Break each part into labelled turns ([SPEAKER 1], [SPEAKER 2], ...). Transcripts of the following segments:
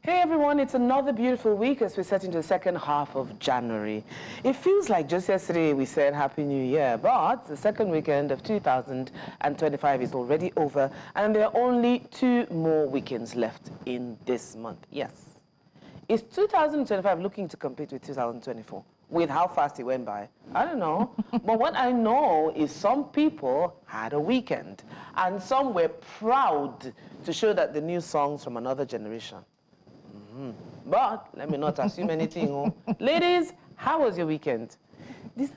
[SPEAKER 1] Hey everyone, it's another beautiful week as we set into the second half of January. It feels like just yesterday we said Happy New Year, but the second weekend of 2025 is already over and there are only 2 more weekends left in this month. Yes. Is 2025 looking to compete with 2024? With how fast it went by? I don't know. But what I know is some people had a weekend and some were proud to show that the new songs from another generation. But let me not assume anything. Oh. Ladies, how was your weekend? This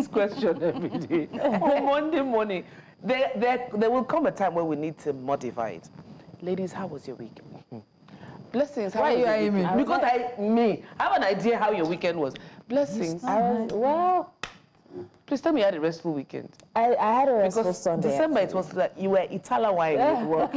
[SPEAKER 1] question every day. On Monday morning, there will come a time where we need to modify it. Ladies, how was your weekend? Blessings, how was your weekend? Because I have an idea how your weekend was. Blessings.
[SPEAKER 2] Well,
[SPEAKER 1] please tell me you had a restful weekend.
[SPEAKER 2] I had a restful Sunday.
[SPEAKER 1] December, it was like you were Itala wine with work.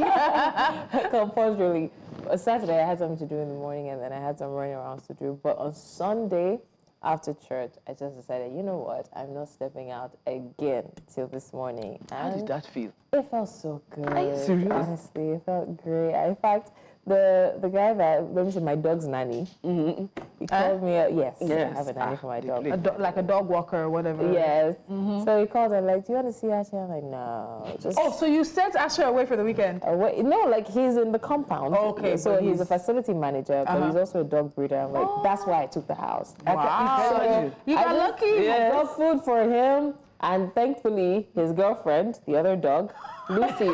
[SPEAKER 2] Compulsorily. Saturday, I had something to do in the morning, and then I had some running around to do. But on Sunday, after church, I just decided, you know what? I'm not stepping out again till this morning. And
[SPEAKER 1] how did that feel?
[SPEAKER 2] It felt so good.
[SPEAKER 1] Are you serious?
[SPEAKER 2] Honestly, it felt great. In fact, the guy that, let me say, my dog's nanny, he called me, yes, I have a nanny for my dog.
[SPEAKER 3] Like a dog walker or whatever.
[SPEAKER 2] Yes. So he called and like, do you want to see Asher? I'm like, no. Just
[SPEAKER 3] so you sent Asher away for the weekend?
[SPEAKER 2] No, like he's in the compound.
[SPEAKER 3] Okay.
[SPEAKER 2] So he's a facility manager, but he's also a dog breeder. I'm like, that's why I took the house.
[SPEAKER 3] Wow.
[SPEAKER 2] So
[SPEAKER 3] you got lucky.
[SPEAKER 2] I got food for him, and thankfully, his girlfriend, the other dog, Lucy.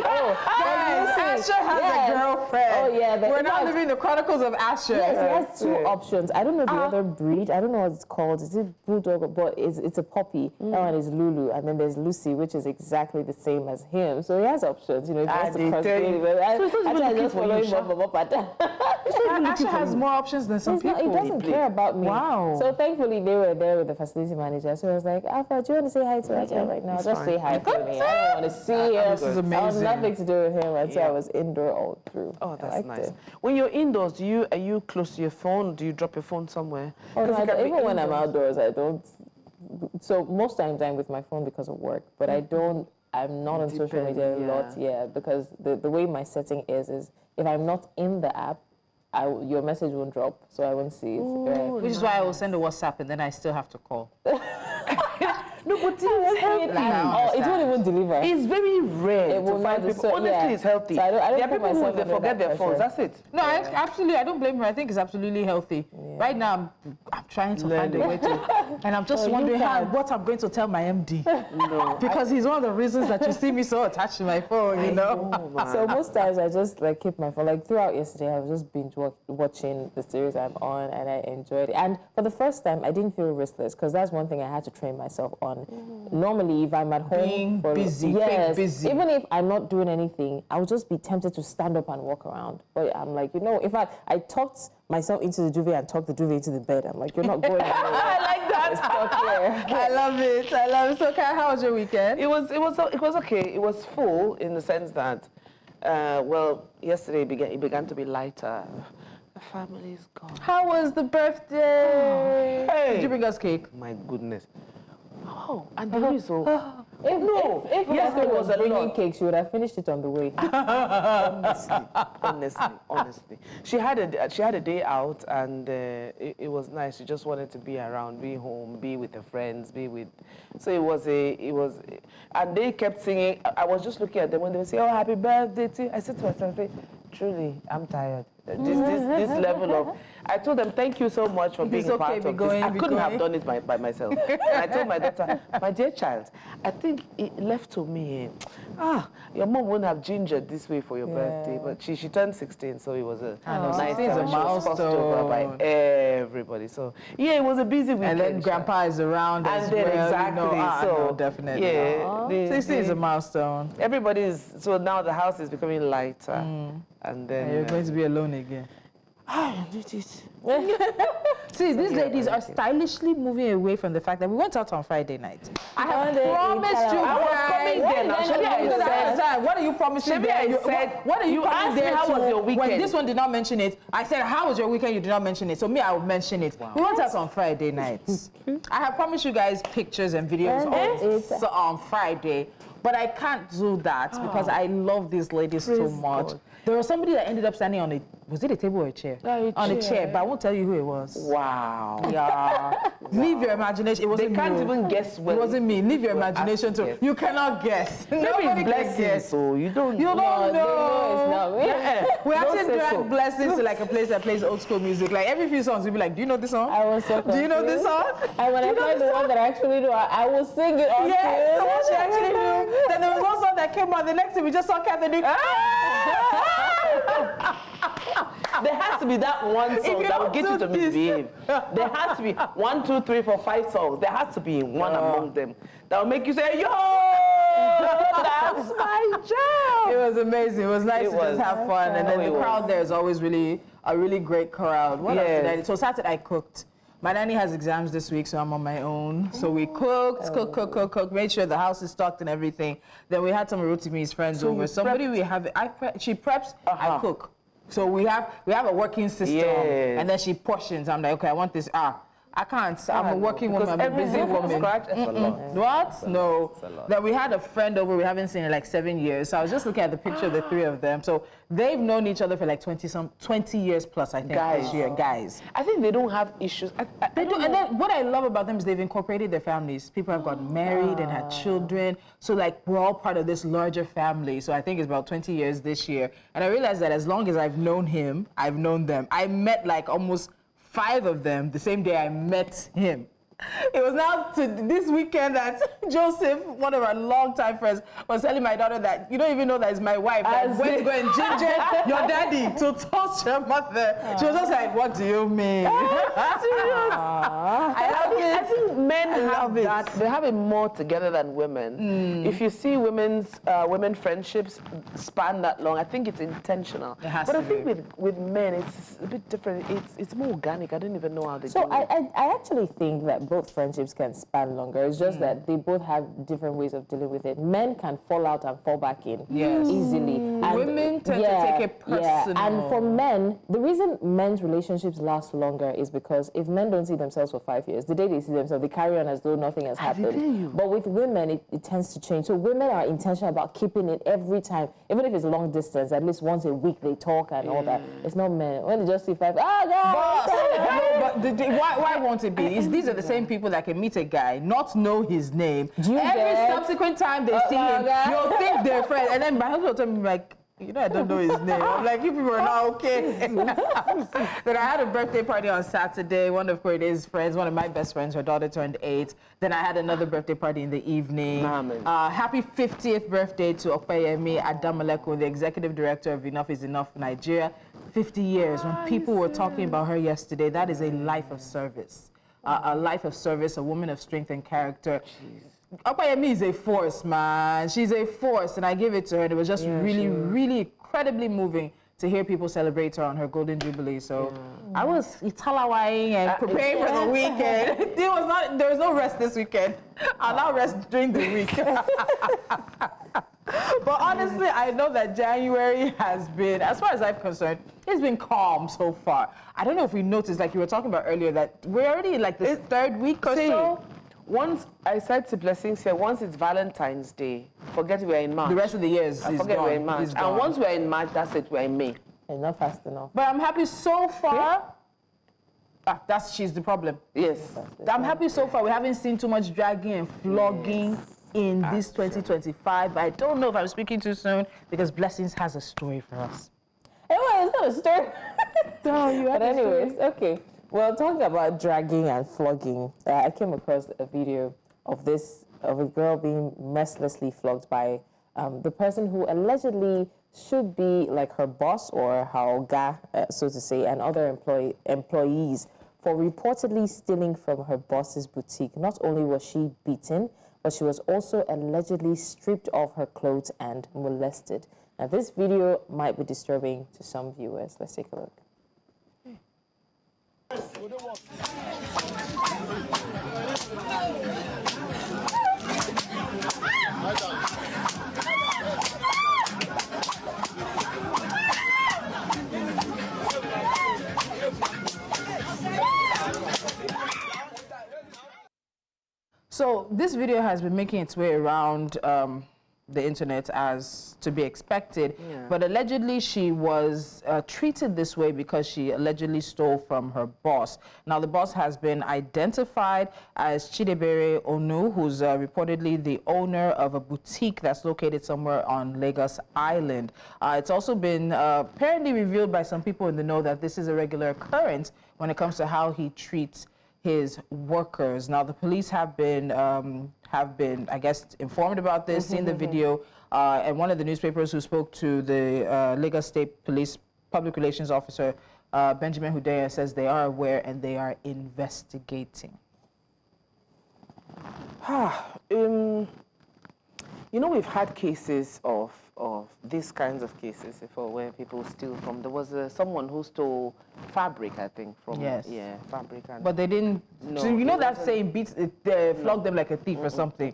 [SPEAKER 3] Asher has a girlfriend.
[SPEAKER 2] Oh, yeah.
[SPEAKER 3] We're now living the chronicles of Asher.
[SPEAKER 2] Yes, he has 2 options. I don't know the other breed. I don't know what it's called. Is it bulldog? But it's a puppy. That one is Lulu. And then there's Lucy, which is exactly the same as him. So he has options. You know, if he wants to crossbreed. I just follow him up and down.
[SPEAKER 3] Asher has more options than some people.
[SPEAKER 2] He doesn't care about me.
[SPEAKER 3] Wow.
[SPEAKER 2] So thankfully, they were there with the facility manager. So I was like, Alpha, do you want to say hi to Asher? I'm like, no, just say hi to me. I don't want to see him.
[SPEAKER 3] This is amazing.
[SPEAKER 2] I have nothing to do with him until I was indoor all through.
[SPEAKER 1] Oh, that's nice. When you're indoors, are you close to your phone? Do you drop your phone somewhere?
[SPEAKER 2] Oh, no, even when I'm outdoors, I don't. So most times I'm with my phone because of work, but I'm not on social media a lot, because the way my setting is if I'm not in the app, your message won't drop, so I won't see it.
[SPEAKER 3] Which is why I will send a WhatsApp and then I still have to call.
[SPEAKER 1] No, but it's healthy.
[SPEAKER 2] It won't even deliver.
[SPEAKER 1] It's very rare to find people. Honestly, it's healthy. So I don't there are people who, if they forget their phones, that's it.
[SPEAKER 3] No, absolutely. I don't blame her. I think it's absolutely healthy. Right now, I'm trying to find a way to... And I'm just wondering what I'm going to tell my MD. No. Because he's one of the reasons that you see me so attached to my phone, you know?
[SPEAKER 2] So most times I just like keep my phone. Like throughout yesterday, I was just binge watching the series I'm on, and I enjoyed it. And for the first time, I didn't feel restless, because that's one thing I had to train myself on. Normally, if I'm at home,
[SPEAKER 3] being busy, busy.
[SPEAKER 2] Even if I'm not doing anything, I'll just be tempted to stand up and walk around. But I'm like, you know, if I talked myself into the duvet and talked the duvet into the bed, I'm like, you're not going anywhere.
[SPEAKER 3] I like that.
[SPEAKER 2] I
[SPEAKER 3] love it. I love it. So, Kai, how was your weekend?
[SPEAKER 1] It was okay. It was full in the sense that, yesterday it began to be lighter. The family is gone.
[SPEAKER 3] How was the birthday?
[SPEAKER 1] Hey.
[SPEAKER 3] Did you bring us cake?
[SPEAKER 1] My goodness. Oh, and the reason.
[SPEAKER 2] If yesterday was bringing cake, she would have finished it on the way.
[SPEAKER 1] honestly. She had a day out, and it was nice. She just wanted to be around, be home, be with her friends, So it was, and they kept singing. I was just looking at them when they would say, "Oh, happy birthday to you." I said to myself, truly, I'm tired. This level of... I told them, thank you so much for being part of this. I couldn't have done it by myself. And I told my daughter, my dear child, I think it left to me, your mom wouldn't have gingered this way for your birthday. But she turned 16, so it was a nice time.
[SPEAKER 3] She was fussed over
[SPEAKER 1] by everybody. So, yeah, it was a busy weekend.
[SPEAKER 3] And then Grandpa is around as well.
[SPEAKER 1] Exactly.
[SPEAKER 3] So, definitely.
[SPEAKER 1] Yeah.
[SPEAKER 3] 16 is a milestone.
[SPEAKER 1] So now the house is becoming lighter. And then...
[SPEAKER 3] you're going to be alone again.
[SPEAKER 1] Did it.
[SPEAKER 3] See, these ladies are stylishly moving away from the fact that we went out on Friday night. I have promised you
[SPEAKER 1] I was coming there now.
[SPEAKER 3] What are you promising there? What are you coming there
[SPEAKER 1] how was your weekend?
[SPEAKER 3] When this one did not mention it, I said, how was your weekend? You did not mention it. So me, I will mention it. Wow. We went out on Friday nights. I have promised you guys pictures and videos on Friday. But I can't do that because I love these ladies so much.
[SPEAKER 1] God.
[SPEAKER 3] There was somebody that ended up standing on a was it a table or a chair?
[SPEAKER 1] On
[SPEAKER 3] a chair, but I won't tell you who it was.
[SPEAKER 1] Wow.
[SPEAKER 3] Yeah. Leave your imagination. It wasn't
[SPEAKER 1] They can't
[SPEAKER 3] me.
[SPEAKER 1] even guess when.
[SPEAKER 3] It wasn't me. Leave your imagination to. You cannot guess. Nobody can guess.
[SPEAKER 1] So you don't.
[SPEAKER 3] You don't know.
[SPEAKER 2] They know it's not me.
[SPEAKER 3] Yeah. We actually drag
[SPEAKER 1] so.
[SPEAKER 3] Blessings to like a place that plays old school music. Like every few songs, we'll be like, "Do you know this song?
[SPEAKER 2] I was so confused.
[SPEAKER 3] Do you know this song?"
[SPEAKER 2] And when I find the one that I actually know, I will sing it on
[SPEAKER 3] Yes, the one she actually knew. Then there was one song that came out. The next thing we just saw Catherine.
[SPEAKER 1] There has to be that one song that will get you to misbehave. There has to be 1, 2, 3, 4, 5 songs. There has to be one among them that will make you say, "Yo, that's my jam."
[SPEAKER 3] It was amazing. It was nice to just have fun. And then the crowd there is always a really great crowd. What else did I do? So Saturday I cooked. My nanny has exams this week, so I'm on my own. So we cooked, cooked, made sure the house is stocked and everything. Then we had some of Rotimi's friends over. Somebody we have, she preps, I cook. So we have a working system, and then she portions. I'm like, okay, I want this. I can't. I'm a working woman. I'm a busy woman. What? No. Then we had a friend over. We haven't seen in like 7 years. So I was just looking at the picture of the three of them. So they've known each other for like 20 years plus, I think, this year. Guys.
[SPEAKER 1] I think they don't have issues.
[SPEAKER 3] They do. And then what I love about them is they've incorporated their families. People have gotten married and had children. So like we're all part of this larger family. So I think it's about 20 years this year. And I realized that as long as I've known him, I've known them. I met like almost 5 of them the same day I met him. It was now to this weekend that Joseph, one of our longtime friends, was telling my daughter that you don't even know that it's my wife. I went to go and ginger your daddy to toast your mother. She was just like, "What do you mean?"
[SPEAKER 1] I think men have that. They have it more together than women. If you see women friendships span that long, I think it's intentional. But I think with men, it's a bit different. It's more organic. I don't even know how they do it.
[SPEAKER 2] So I actually think that both friendships can span longer. It's just that they both have different ways of dealing with it. Men can fall out and fall back in easily. And
[SPEAKER 3] women tend to take it personal.
[SPEAKER 2] Yeah. And for men, the reason men's relationships last longer is because if men don't see themselves for 5 years, the day they see themselves, they carry on as though nothing has happened. But with women, it tends to change. So women are intentional about keeping it every time, even if it's long distance, at least once a week they talk and all that. It's not men. When they just see 5,
[SPEAKER 3] why won't it be? These are the same people that can meet a guy, not know his name. Every subsequent time they see him, you'll think they're friends. And then my husband will tell me, like, you know, I don't know his name. I'm like, you people are not okay. Then I had a birthday party on Saturday. One of Korede's friends, one of my best friends, her daughter turned 8. Then I had another birthday party in the evening. Happy 50th birthday to Opeyemi Adamaleko, the executive director of Enough is Enough Nigeria. 50 years. When people were talking about her yesterday, that is a life of service. A life of service, a woman of strength and character. Opeyemi is a force, man. She's a force, and I give it to her. And it was just really incredibly moving to hear people celebrate her on her Golden Jubilee. So I was italawaying and preparing for the weekend. There was no rest this weekend. I'll now rest during the week. But honestly, I know that January has been, as far as I'm concerned, it's been calm so far. I don't know if we noticed, like you were talking about earlier, that we're already in like the 3rd week or so.
[SPEAKER 1] Once I said to Blessings here, once it's Valentine's Day, forget we're in March.
[SPEAKER 3] The rest of the year is
[SPEAKER 1] forget
[SPEAKER 3] gone.
[SPEAKER 1] We're in March. And once we're in March, that's it, we're in May.
[SPEAKER 2] It's not fast enough.
[SPEAKER 3] But I'm happy so far. She's the problem.
[SPEAKER 1] Yes.
[SPEAKER 3] I'm happy so far. We haven't seen too much dragging and flogging in this 2025. But I don't know if I'm speaking too soon because Blessings has a story for us.
[SPEAKER 2] Anyway, it's not a story. But anyways, okay. Well, talking about dragging and flogging, I came across a video of a girl being mercilessly flogged by the person who allegedly should be like her boss or her oga, so to say, and other employees for reportedly stealing from her boss's boutique. Not only was she beaten, but she was also allegedly stripped of her clothes and molested. Now, this video might be disturbing to some viewers. Let's take a look.
[SPEAKER 3] So this video has been making its way around the internet as to be expected.
[SPEAKER 1] Yeah.
[SPEAKER 3] But allegedly, she was treated this way because she allegedly stole from her boss. Now, the boss has been identified as Chidebere Onu, who's reportedly the owner of a boutique that's located somewhere on Lagos Island. It's also been apparently revealed by some people in the know that this is a regular occurrence when it comes to how he treats his workers. Now, the police have been, I guess, informed about this, seen the video, and one of the newspapers who spoke to the Lagos State Police Public Relations Officer, Benjamin Hudea, says they are aware and they are investigating.
[SPEAKER 1] You know, we've had cases of these kinds of cases before where people steal from. There was someone who stole fabric, I think, from fabric.
[SPEAKER 3] But they didn't.
[SPEAKER 1] No,
[SPEAKER 3] so you know that saying, flog them like a thief or something.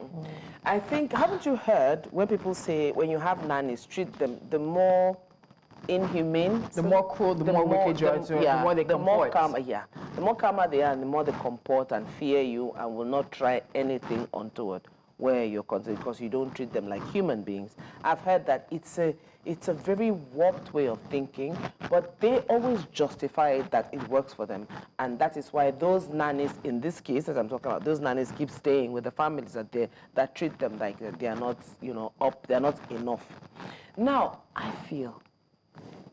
[SPEAKER 1] I think, haven't you heard when people say when you have nannies, treat them the more inhumane,
[SPEAKER 3] the more cruel, the more wicked you are, the more they comport.
[SPEAKER 1] The more calmer they are, and the more they comport and fear you and will not try anything untoward where you're concerned, because you don't treat them like human beings. I've heard that it's a very warped way of thinking, but they always justify it that it works for them. And that is why those nannies, in this case, as I'm talking about, those nannies keep staying with the families that treat them like they are not, they're not enough. Now, I feel,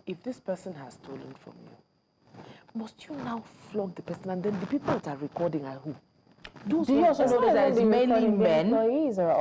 [SPEAKER 1] if this person has stolen from you, must you now flog the person? And then the people that are recording are who?
[SPEAKER 3] Do you also notice that it's mainly men?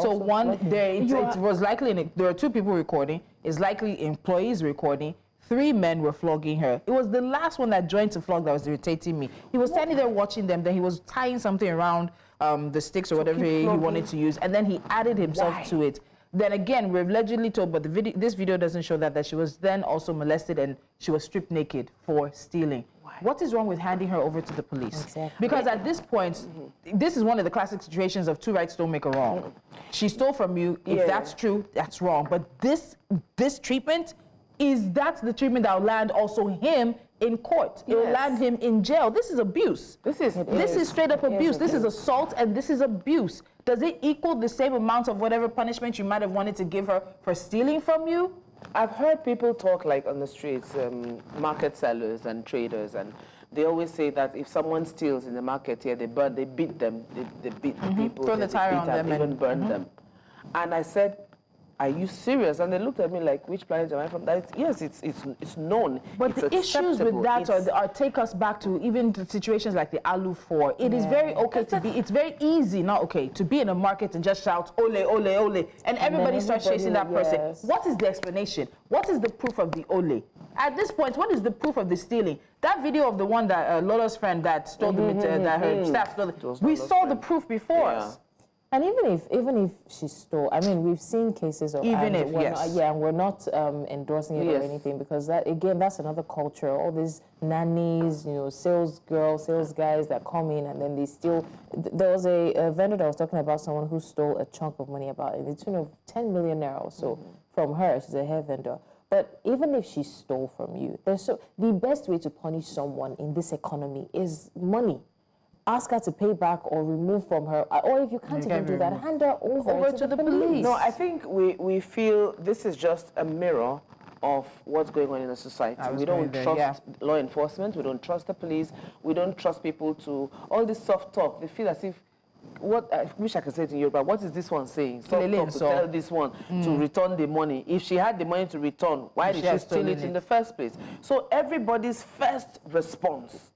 [SPEAKER 3] So one, it was likely, there are two people recording. It's likely employees recording. 3 men were flogging her. It was the last one that joined to flog that was irritating me. He was standing there watching them, then he was tying something around the sticks or whatever he wanted to use, and then he added himself to it. Then again, we're allegedly told, but this video doesn't show that she was then also molested and she was stripped naked for stealing. What is wrong with handing her over to the police? Exactly. Because at this point, this is one of the classic situations of two rights don't make a wrong. She stole from you. If that's true, that's wrong. But this treatment, that's the treatment that will land also him in court. It will land him in jail. This is abuse. This is straight up abuse. This is assault and this is abuse. Does it equal the same amount of whatever punishment you might have wanted to give her for stealing from you?
[SPEAKER 1] I've heard people talk like on the streets, market sellers and traders, and they always say that if someone steals in the market here, they beat them, they beat the people,
[SPEAKER 3] throw the tire on them,
[SPEAKER 1] even burn them. And I said, are you serious? And they looked at me like, which planet am I from? Yes, it's known.
[SPEAKER 3] But the issues with that are take us back to even the situations like the Alu 4. It is very okay to be, it's very easy, not okay, to be in a market and just shout, ole, ole, ole, and everybody starts chasing that person. What is the explanation? What is the proof of the ole? At this point, what is the proof of the stealing? That video of the one that Lola's friend that stole the that her staff stole, we saw the proof before us.
[SPEAKER 2] And even if she stole, I mean, we've seen cases of
[SPEAKER 3] and
[SPEAKER 2] we're not endorsing it or anything, because that again, that's another culture. All these nannies, sales girls, sales guys that come in and then they steal. There was a vendor that was talking about someone who stole a chunk of money, about in the tune of 10 million naira or so from her. She's a hair vendor. But even if she stole from you, the best way to punish someone in this economy is money. Ask her to pay back or remove from her, or if you can't even do that, hand her over to the police.
[SPEAKER 1] No, I think we feel this is just a mirror of what's going on in the society. We don't trust law enforcement, we don't trust the police, we don't trust people to, all this soft talk. They feel as if, what I wish I could say to you, but what is this one saying? Soft talk to tell this one to return the money. If she had the money to return, why did she steal it in the first place? So everybody's first response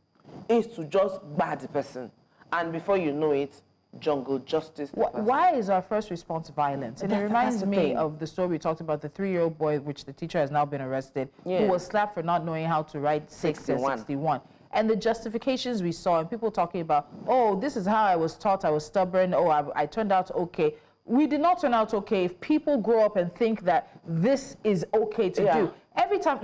[SPEAKER 1] is to just bar the person, and before you know it, jungle justice.
[SPEAKER 3] Why is our first response violence? And it reminds me of the story we talked about, the 3-year-old boy, which the teacher has now been arrested, who was slapped for not knowing how to write 61. And the justifications we saw, and people talking about, oh, this is how I was taught, I was stubborn, oh, I turned out okay. We did not turn out okay if people grow up and think that this is okay to do. Every time,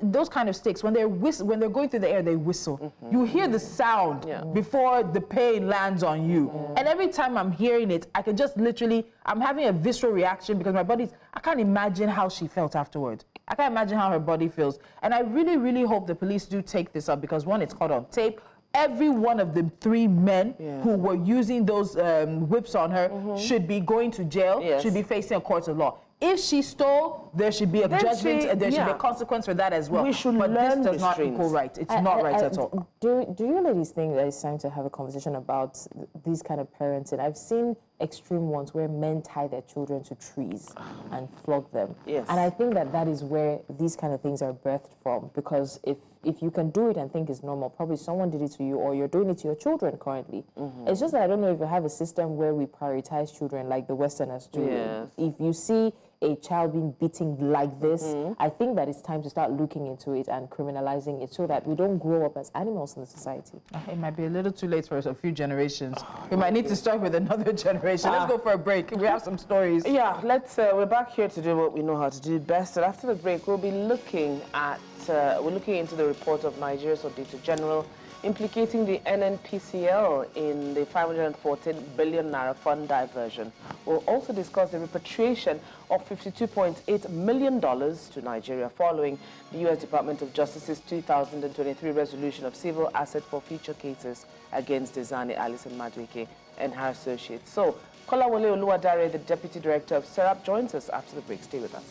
[SPEAKER 3] those kind of sticks, when they're going through the air, they whistle. You hear the sound before the pain lands on you. And every time I'm hearing it, I can just literally, I'm having a visceral reaction because my body's, I can't imagine how she felt afterward. I can't imagine how her body feels. And I really, really hope the police do take this up because, one, it's caught on tape. Every one of the 3 men who were using those whips on her should be going to jail, should be facing a court of law. if she stole, there should be a judgment and there should be a consequence for that as well.
[SPEAKER 1] We should
[SPEAKER 3] but
[SPEAKER 1] learn
[SPEAKER 3] this does not
[SPEAKER 1] restraints.
[SPEAKER 3] equal right. It's not right at all.
[SPEAKER 2] Do you ladies think that it's time to have a conversation about these kind of parenting? I've seen extreme ones where men tie their children to trees and flog them.
[SPEAKER 1] Yes.
[SPEAKER 2] And I think that is where these kind of things are birthed from, because if you can do it and think it's normal, probably someone did it to you or you're doing it to your children currently. It's just that I don't know if we have a system where we prioritize children like the Westerners do.
[SPEAKER 1] Yes.
[SPEAKER 2] If you see a child being beaten like this, I think that it's time to start looking into it and criminalizing it so that we don't grow up as animals in the society.
[SPEAKER 3] It might be a little too late for a few generations. We might need to start with another generation. Let's go for a break. We have some stories.
[SPEAKER 1] Yeah, we're back here to do what we know how to do best. And after the break, we'll be looking at, we're looking into the report of Nigeria's Auditor General implicating the NNPCL in the 514 billion naira fund diversion. We'll also discuss the repatriation of $52.8 million to Nigeria following the U.S. Department of Justice's 2023 resolution of civil asset forfeiture cases against Diezani Alison-Madueke and her associates. So, Kolawole Oluwadare, the Deputy Director of SERAP, joins us after the break. Stay with us.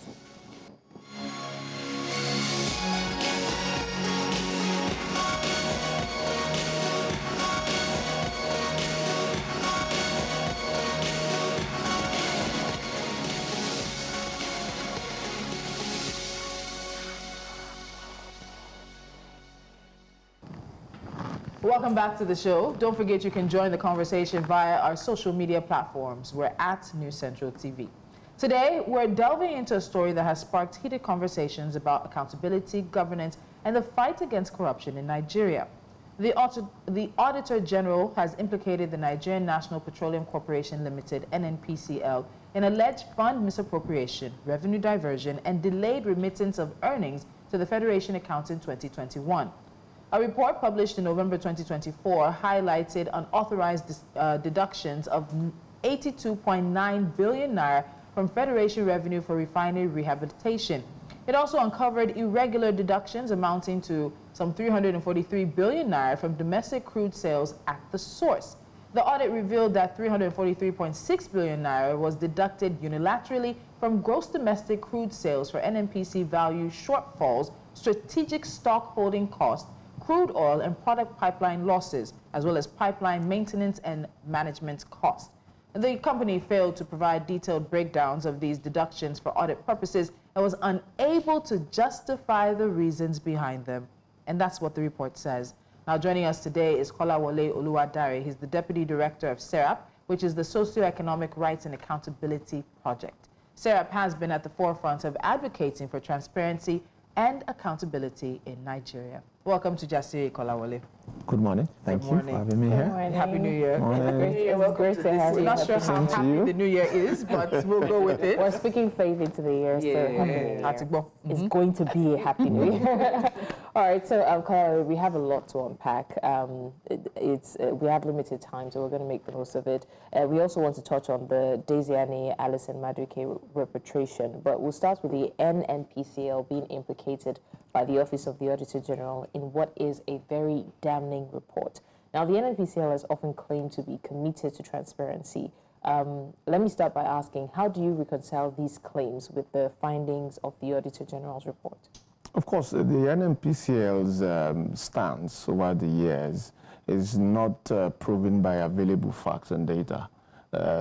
[SPEAKER 3] Welcome back to the show. Don't forget you can join the conversation via our social media platforms. We're at News Central TV. Today, we're delving into a story that has sparked heated conversations about accountability, governance, and the fight against corruption in Nigeria. The Auditor General has implicated the Nigerian National Petroleum Corporation Limited, NNPCL, in alleged fund misappropriation, revenue diversion, and delayed remittance of earnings to the Federation account in 2021. A report published in November 2024 highlighted unauthorized deductions of 82.9 billion naira from Federation revenue for refinery rehabilitation. It also uncovered irregular deductions amounting to some 343 billion naira from domestic crude sales at the source. The audit revealed that 343.6 billion naira was deducted unilaterally from gross domestic crude sales for NNPC value shortfalls, strategic stock holding costs, crude oil and product pipeline losses, as well as pipeline maintenance and management costs. The company failed to provide detailed breakdowns of these deductions for audit purposes and was unable to justify the reasons behind them. And that's what the report says. Now, joining us today is Kolawole Oluwadare. He's the Deputy Director of SERAP, which is the Socioeconomic Rights and Accountability Project. SERAP has been at the forefront of advocating for transparency and accountability in Nigeria. Welcome to Jasiri, Kolawole.
[SPEAKER 4] Good morning. Thank you for having me here.
[SPEAKER 3] Happy New Year.
[SPEAKER 2] It's great to have you.
[SPEAKER 3] We're not sure how happy the New Year is, but we'll go with it.
[SPEAKER 2] We're speaking faith into the year, so Happy New Year. It's going to be a Happy New Year. All right, so Kolawole, we have a lot to unpack. We have limited time, so we're going to make the most of it. We also want to touch on the Diezani Alison-Madueke repatriation, but we'll start with the NNPCL being implicated by the Office of the Auditor General in what is a very damning report. Now, the NNPCL has often claimed to be committed to transparency. Let me start by asking, how do you reconcile these claims with the findings of the Auditor General's report?
[SPEAKER 4] Of course, the NNPCL's stance over the years is not proven by available facts and data.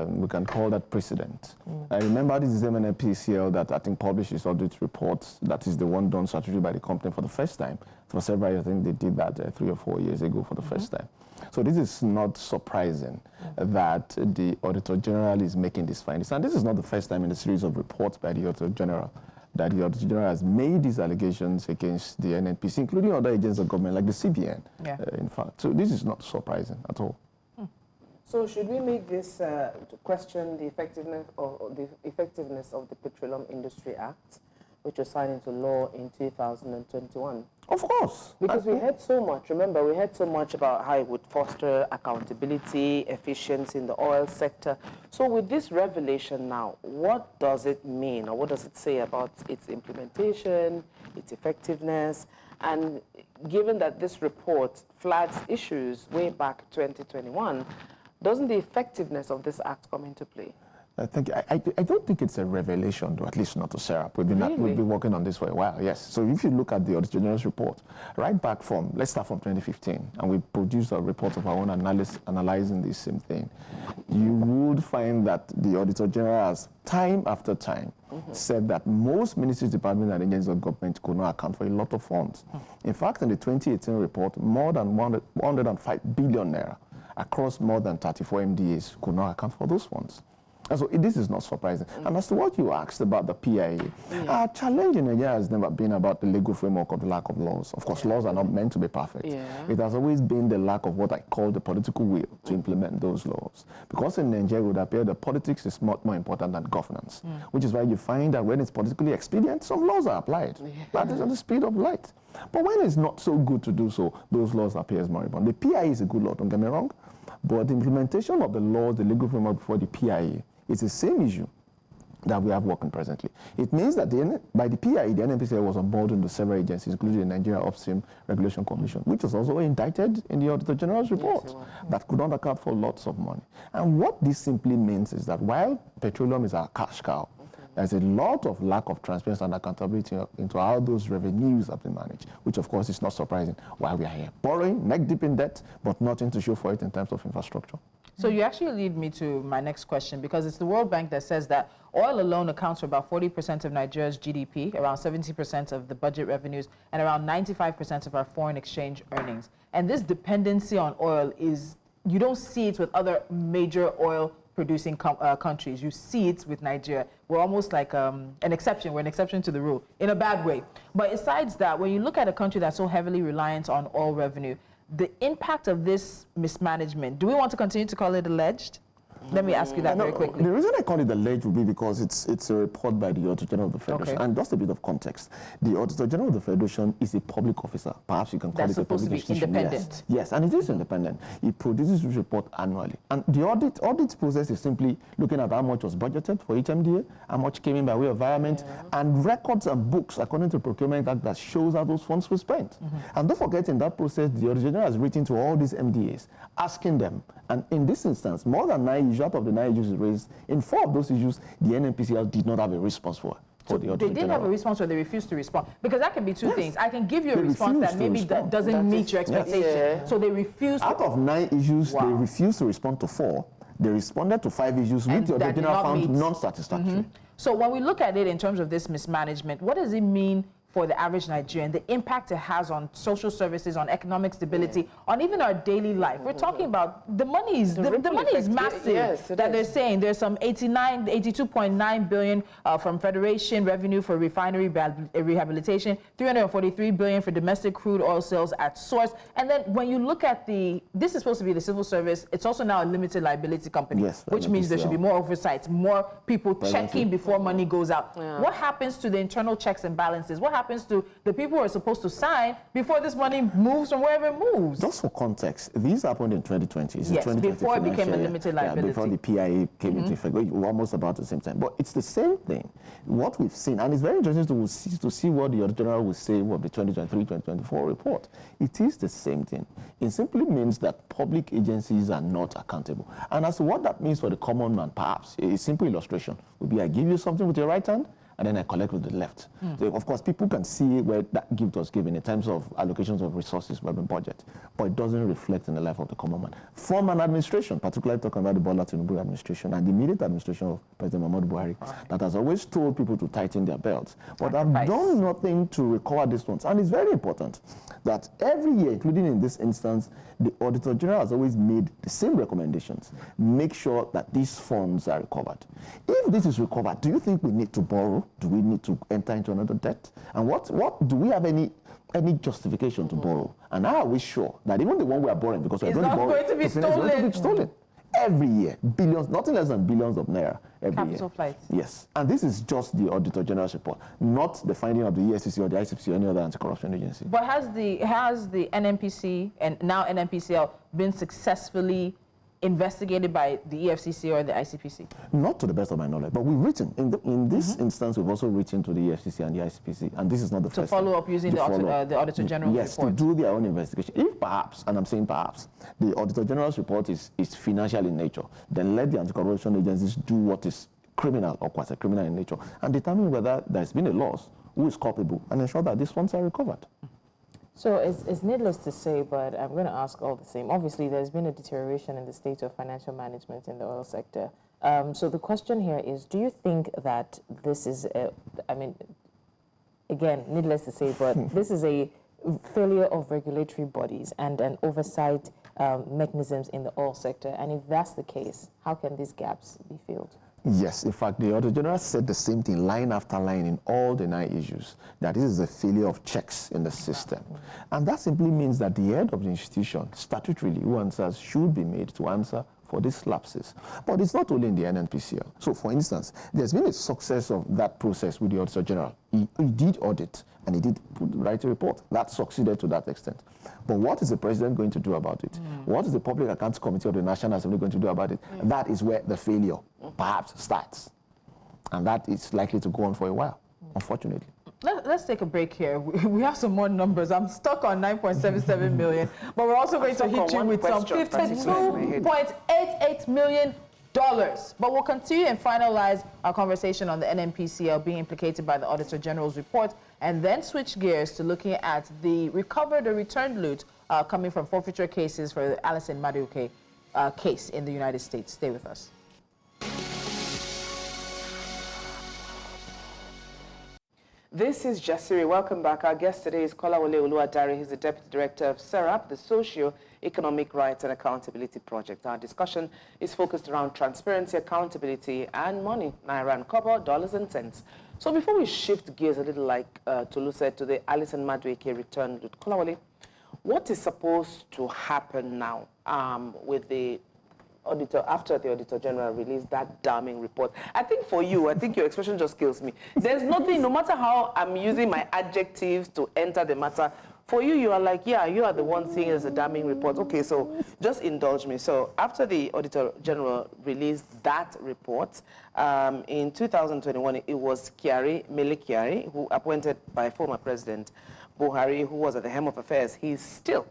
[SPEAKER 4] We can call that precedent. I remember this is the NNPCL that I think published its audit report. That is the one done statutorily by the company for the first time. For several years, I think they did that 3 or 4 years ago for the first time. So this is not surprising that the Auditor General is making these findings. And this is not the first time in a series of reports by the Auditor General that the Auditor General has made these allegations against the NNPC, including other agents of government like the CBN, in fact. So this is not surprising at all.
[SPEAKER 1] So should we make this to question the effectiveness of the Petroleum Industry Act, which was signed into law in 2021?
[SPEAKER 4] Of course.
[SPEAKER 1] Because we heard so much, remember, we heard so much about how it would foster accountability, efficiency in the oil sector. So with this revelation now, what does it mean, or what does it say about its implementation, its effectiveness? And given that this report flags issues way back 2021, doesn't the effectiveness of this act come into play?
[SPEAKER 4] I don't think it's a revelation, though, at least not to SERAP. We've been working on this for a while, yes. So if you look at the Auditor General's report, right back from, let's start from 2015, and we produced a report of our own analyzing this same thing, you would find that the Auditor General has, time after time, said that most ministries, departments, and agencies of government could not account for a lot of funds. In fact, in the 2018 report, more than 105 billion naira across more than 34 MDAs could not account for those funds. And so this is not surprising. And as to what you asked about the PIA, our challenge in Nigeria has never been about the legal framework or the lack of laws. Of course, laws are not meant to be perfect. It has always been the lack of what I call the political will to implement those laws. Because in Nigeria, it would appear that politics is much more important than governance, which is why you find that when it's politically expedient, some laws are applied. That is at the speed of light. But when it's not so good to do so, those laws appear as moribund. The PIA is a good law, don't get me wrong, but the implementation of the laws, the legal framework before the PIA, it's the same issue that we have working presently. It means that by the PIA, the NNPCL was on board into several agencies, including the Nigeria Upstream Regulation Commission, which was also indicted in the Auditor General's report, that could not account for lots of money. And what this simply means is that while petroleum is our cash cow, there's a lot of lack of transparency and accountability into how those revenues have been managed, which of course is not surprising while we are here. Borrowing, neck deep in debt, but nothing to show for it in terms of infrastructure.
[SPEAKER 3] So you actually lead me to my next question, because it's the World Bank that says that oil alone accounts for about 40% of Nigeria's GDP, around 70% of the budget revenues, and around 95% of our foreign exchange earnings. And this dependency on oil is, you don't see it with other major oil producing countries. You see it with Nigeria. We're almost like an exception. We're an exception to the rule in a bad way. But besides that, when you look at a country that's so heavily reliant on oil revenue, the impact of this mismanagement, do we want to continue to call it alleged? Let me ask you that very quickly.
[SPEAKER 4] The reason I call it alleged would be because it's a report by the Auditor General of the Federation. And just a bit of context. The Auditor General of the Federation is a public officer. Perhaps you can call it a public institution.
[SPEAKER 3] That's supposed to be independent.
[SPEAKER 4] Yes, and it is independent. It produces this report annually. And the audit process is simply looking at how much was budgeted for each MDA, how much came in by way of environment, and records and books according to the Procurement Act that shows how those funds were spent. And don't forget, in that process, the Auditor General has written to all these MDAs, asking them, and in this instance, more than 9 issues out of the 9 issues raised, in 4 of those issues, the NNPCL did not have a response for.
[SPEAKER 3] So they didn't have a response, or they refused to respond? Because that can be two things. I can give you a response that maybe that doesn't meet your expectation. So they refused.
[SPEAKER 4] Out of 9 issues, they refused to respond to 4. They responded to 5 issues, which the Auditor General found non-satisfactory.
[SPEAKER 3] So when we look at it in terms of this mismanagement, what does it mean for the average Nigerian, the impact it has on social services, on economic stability, on even our daily life? We're talking about the money is the money is massive. They're saying there's some 82.9 billion from Federation revenue for refinery rehabilitation, 343 billion for domestic crude oil sales at source. And then when you look at this is supposed to be the civil service, it's also now a limited liability company, which means there should be more oversight, more people checking before money goes out. What happens to the internal checks and balances? What happens to the people who are supposed to sign before this money moves from wherever it moves?
[SPEAKER 4] Just for context, these happened in 2020.
[SPEAKER 3] Yes, before it became a limited liability.
[SPEAKER 4] Before the PIA came into effect, almost about the same time. But it's the same thing. What we've seen, and it's very interesting to see what the Auditor General will say about the 2023-2024 report. It is the same thing. It simply means that public agencies are not accountable. And as to what that means for the common man, perhaps a simple illustration would be: I give you something with your right hand, and then I collect with the left. So of course, people can see where that gift was given in terms of allocations of resources within budget, but it doesn't reflect in the life of the common man. From an administration, particularly talking about the Bola Tinubu administration and the immediate administration of President Muhammadu Buhari, that has always told people to tighten their belts, but have done nothing to recover these funds. And it's very important that every year, including in this instance, the Auditor General has always made the same recommendations. Make sure that these funds are recovered. If this is recovered, do you think we need to borrow? Do we need to enter into another debt? And what do we have any justification to borrow? And how are we sure that even the one we are borrowing, because we're going to be stolen every year, billions, nothing less than billions of naira every year.
[SPEAKER 3] Capital flights.
[SPEAKER 4] Yes, and this is just the Auditor General's report, not the finding of the EFCC or the ICPC or any other anti-corruption agency.
[SPEAKER 3] But has the NNPC and now NNPCL been successfully investigated by the EFCC or the ICPC?
[SPEAKER 4] Not to the best of my knowledge, but we've written. In this instance, we've also written to the EFCC and the ICPC, and this is not the first.
[SPEAKER 3] To follow up using the Auditor General's
[SPEAKER 4] yes,
[SPEAKER 3] report?
[SPEAKER 4] to do their own investigation. If perhaps, and I'm saying perhaps, the Auditor General's report is financial in nature, then let the anti-corruption agencies do what is criminal or quasi-criminal in nature and determine whether there's been a loss, who is culpable, and ensure that these funds are recovered.
[SPEAKER 2] So it's needless to say, but I'm going to ask all the same. Obviously, there's been a deterioration in the state of financial management in the oil sector. So the question here is, do you think that this is, again, needless to say, but this is a failure of regulatory bodies and an oversight mechanisms in the oil sector? And if that's the case, how can these gaps be filled?
[SPEAKER 4] Yes, in fact, the Auditor General said the same thing line after line in all the 9 issues, that this is a failure of checks in the system. And that simply means that the head of the institution, statutorily, who answers, should be made to answer for these lapses. But it's not only in the NNPCL. So, for instance, there's been a success of that process with the Auditor General. He did audit, and he did write a report. That succeeded to that extent. But what is the president going to do about it? What is the Public Accounts Committee of the National Assembly going to do about it? That is where the failure perhaps starts. And that is likely to go on for a while, unfortunately.
[SPEAKER 3] Let's take a break here. We have some more numbers. I'm stuck on 9.77 million, but we're also going to hit you with some $52.88 million. But we'll continue and finalize our conversation on the NNPCL being implicated by the Auditor General's report, and then switch gears to looking at the recovered or returned loot coming from forfeiture cases for the Alison-Madueke case in the United States. Stay with us.
[SPEAKER 1] This is Jasiri. Welcome back. Our guest today is Kolawole Oluwadare. He's the Deputy Director of SERAP, the Socio-Economic Rights and Accountability Project. Our discussion is focused around transparency, accountability, and money, naira and kobo, dollars and cents. So before we shift gears a little, like Tolu said, to the Alison-Madueke return with Kolawole, what is supposed to happen now with the auditor, after the Auditor General released that damning report? I think for you, I think your expression just kills me. There's nothing, no matter how I'm using my adjectives to enter the matter, for you, you are like, yeah, you are the one seeing it as a damning report. Okay, so just indulge me. So after the Auditor General released that report, in 2021, it was Mele Kyari, who appointed by former President Buhari, who was at the helm of affairs. He's still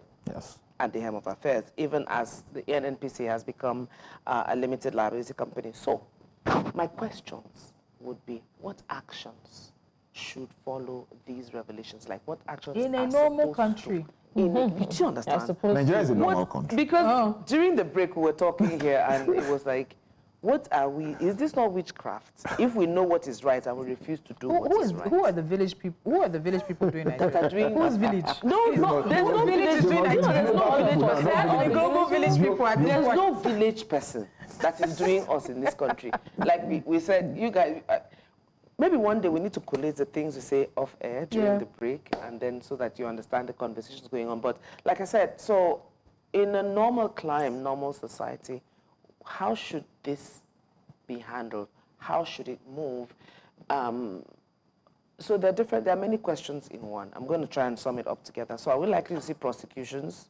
[SPEAKER 1] at the helm of affairs, even as the NNPC has become a limited liability company. So my questions would be, what actions should follow these revelations? Like, what actions
[SPEAKER 3] in a normal country?
[SPEAKER 1] Do you understand?
[SPEAKER 4] Nigeria is a normal country.
[SPEAKER 1] Because during the break, we were talking here, and it was like, what are we? Is this not witchcraft? If we know what is right and we refuse to do what is right.
[SPEAKER 3] Who are the village people? Who are the village people doing Nigeria? Who's village?
[SPEAKER 1] No, there's no village doing Nigeria. There's no village person.
[SPEAKER 3] The global village people are doing.
[SPEAKER 1] There's no village person that is doing us in this country. Like we said, you guys. Maybe one day we need to collate the things we say off air during the break, and then so that you understand the conversations going on. But like I said, so in a normal climate, normal society, how should this be handled? How should it move? So there are many questions in one. I'm going to try and sum it up together. So are we likely to see prosecutions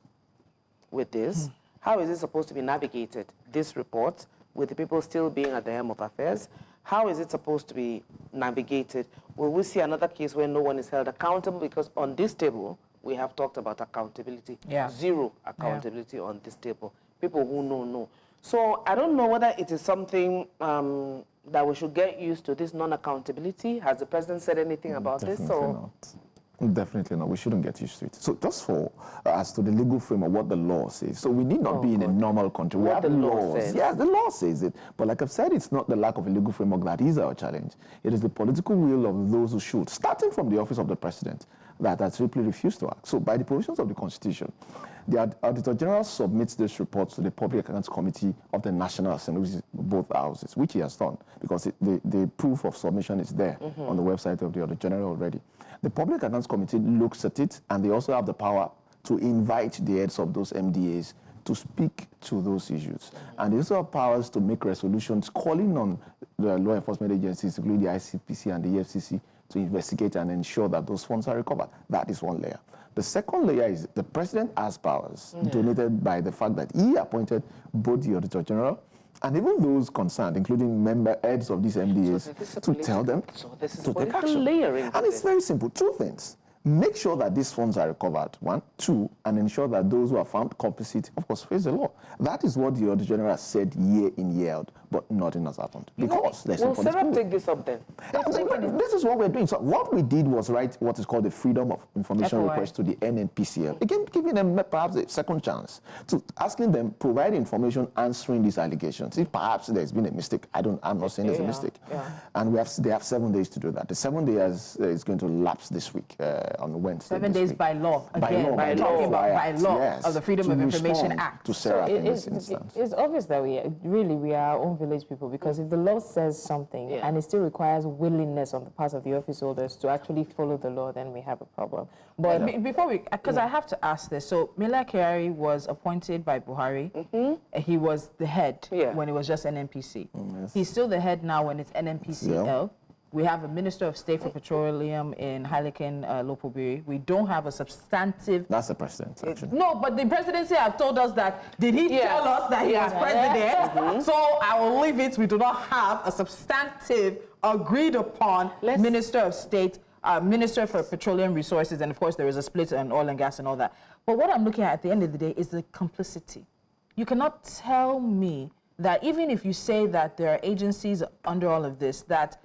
[SPEAKER 1] with this? How is it supposed to be navigated, this report, with the people still being at the helm of affairs? How is it supposed to be navigated? Will we see another case where no one is held accountable? Because on this table, we have talked about accountability. Zero accountability on this table. People who know. So I don't know whether it is something that we should get used to, this non-accountability. Has the president said anything about this?
[SPEAKER 4] Not. Definitely not. We shouldn't get used to it. So just for as to the legal framework, what the law says. So we need not be in a normal country.
[SPEAKER 1] What the law says.
[SPEAKER 4] Yeah, the law says it. But like I've said, it's not the lack of a legal framework that is our challenge. It is the political will of those who should, starting from the office of the president, that has simply refused to act. So by the provisions of the Constitution, the Auditor General submits this report to the Public Accounts Committee of the National Assembly, which is both houses, which he has done, because the proof of submission is there on the website of the Auditor General already. The Public Accounts Committee looks at it, and they also have the power to invite the heads of those MDAs to speak to those issues. And they also have powers to make resolutions calling on the law enforcement agencies, including the ICPC and the EFCC, to investigate and ensure that those funds are recovered. That is one layer. The second layer is the president has powers donated by the fact that he appointed both the Auditor General and even those concerned, including heads of these MDAs, to tell them to take action.
[SPEAKER 1] Layering
[SPEAKER 4] and it's very simple. Two things. Make sure that these funds are recovered, one. Two, and ensure that those who are found complicit, of course, face the law. That is what the Auditor General has said year in, year out, but nothing has happened. Because there's
[SPEAKER 1] will SERAP take this up then?
[SPEAKER 4] This is what we're doing. So what we did was write what is called the Freedom of Information request to the NNPCL. Again, giving them perhaps a second chance to asking them provide information answering these allegations. If perhaps there's been a mistake, I'm not saying there's a mistake. And they have 7 days to do that. The 7 days is going to lapse this week. On Wednesday.
[SPEAKER 3] 7 days by law. Again,
[SPEAKER 4] by
[SPEAKER 3] law
[SPEAKER 4] yes,
[SPEAKER 3] of the Freedom of Information Act.
[SPEAKER 4] To SERAP in this instance.
[SPEAKER 2] It's obvious that we are our own village people, because if the law says something and it still requires willingness on the part of the office holders to actually follow the law, then we have a problem.
[SPEAKER 3] But before we, because I have to ask this, so Mila Kyari was appointed by Buhari. He was the head when it was just NNPC.
[SPEAKER 4] Yes.
[SPEAKER 3] He's still the head now when it's NNPCL. We have a Minister of State for Petroleum in Heineken Lopobiri. We don't have a substantive...
[SPEAKER 4] That's the president, actually.
[SPEAKER 3] No, but the presidency have told us that, did he tell us that he was president? So I will leave it. We do not have a substantive, agreed upon Minister of State, Minister for Petroleum Resources, and of course there is a split on oil and gas and all that. But what I'm looking at the end of the day is the complicity. You cannot tell me that even if you say that there are agencies under all of this, that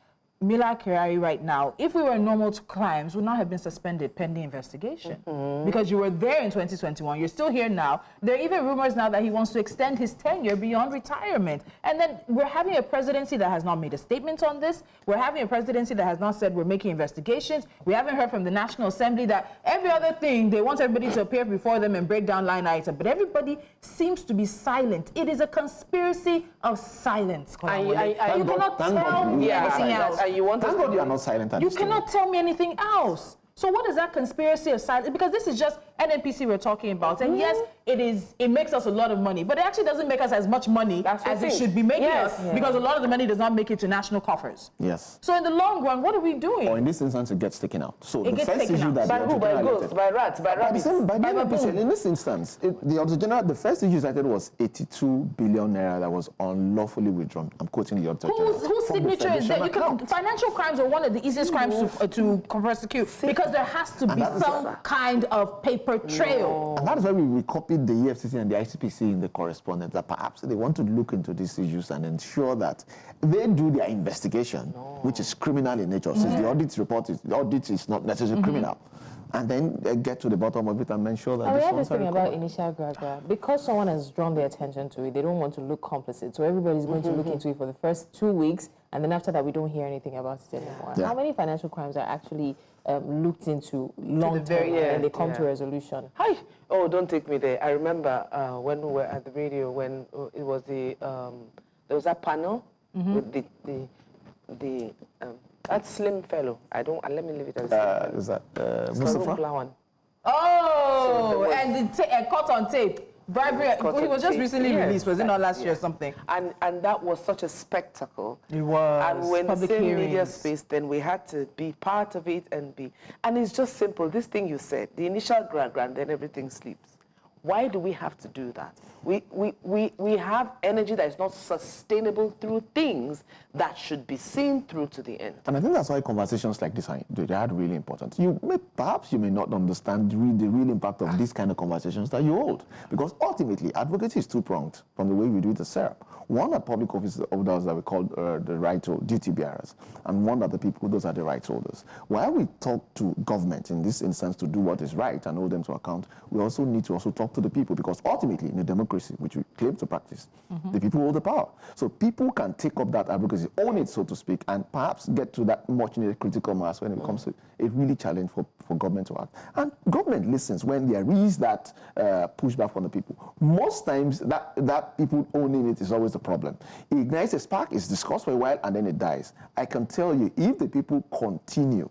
[SPEAKER 3] Mila Kyari right now, if we were normal to crimes, would not have been suspended pending investigation. Because you were there in 2021, you're still here now. There are even rumors now that he wants to extend his tenure beyond retirement. And then we're having a presidency that has not made a statement on this. We're having a presidency that has not said we're making investigations. We haven't heard from the National Assembly that every other thing, they want everybody to appear before them and break down line item. But everybody seems to be silent. It is a conspiracy of silence. You cannot tell me anything else.
[SPEAKER 4] Thank God you are not silent.
[SPEAKER 3] You cannot tell me anything else. So what is that conspiracy of silence? Because this is just NNPC we're talking about. And yes, it makes us a lot of money, but it actually doesn't make us as much money as it should be making us, because a lot of the money does not make it to national coffers. Yes. So in the long run, what are we doing?
[SPEAKER 4] Or in this instance, it gets taken out. So
[SPEAKER 3] it
[SPEAKER 4] the first issue that
[SPEAKER 1] by who? By ghosts, by rats, by rabbits.
[SPEAKER 4] By the NNPCL. In this instance, the Auditor General, the first issue cited was 82 billion naira that was unlawfully withdrawn. I'm quoting the Auditor General.
[SPEAKER 3] Whose signature is there? Financial crimes are one of the easiest crimes to prosecute, because there has to be some kind of paper trail.
[SPEAKER 4] And that is why we copied the EFCC and the ICPC in the correspondence, that perhaps they want to look into these issues and ensure that they do their investigation, which is criminal in nature, since the audit is not necessarily criminal. And then get to the bottom of it and ensure that.
[SPEAKER 2] And we have this thing about initial gragra. Because someone has drawn their attention to it, they don't want to look complicit. So everybody's going to look into it for the first 2 weeks, and then after that, we don't hear anything about it anymore. How many financial crimes are actually looked into long term and they come to resolution?
[SPEAKER 1] Hi. Oh, don't take me there. I remember when we were at the radio, when it was there was that panel with that slim fellow. Let me leave it as
[SPEAKER 4] is that Mustafa?
[SPEAKER 3] Oh, and caught on tape. Bribery. He was just recently released, was it not last year or something?
[SPEAKER 1] And that was such a spectacle.
[SPEAKER 3] It was.
[SPEAKER 1] And when the same media space, then we had to be part of it and it's just simple. This thing you said, the initial grant, then everything sleeps. Why do we have to do that? We have energy that is not sustainable through things that should be seen through to the end.
[SPEAKER 4] And I think that's why conversations like this are really important. Perhaps you may not understand the real impact of these kind of conversations that you hold, because ultimately advocacy is two-pronged from the way we do it at SERAP. One are public office holders that we call the right duty bearers, and one are the people, those are the rights holders. While we talk to government in this instance to do what is right and hold them to account, we also need to also talk to the people, because ultimately in a democracy, which we claim to practice, the people hold the power. So people can take up that advocacy, own it, so to speak, and perhaps get to that much needed critical mass when it becomes a really challenge for government to act. And government listens when there is that pushback from the people. Most times that people owning it is always the problem. It ignites a spark, it's discussed for a while, and then it dies. I can tell you, if the people continue,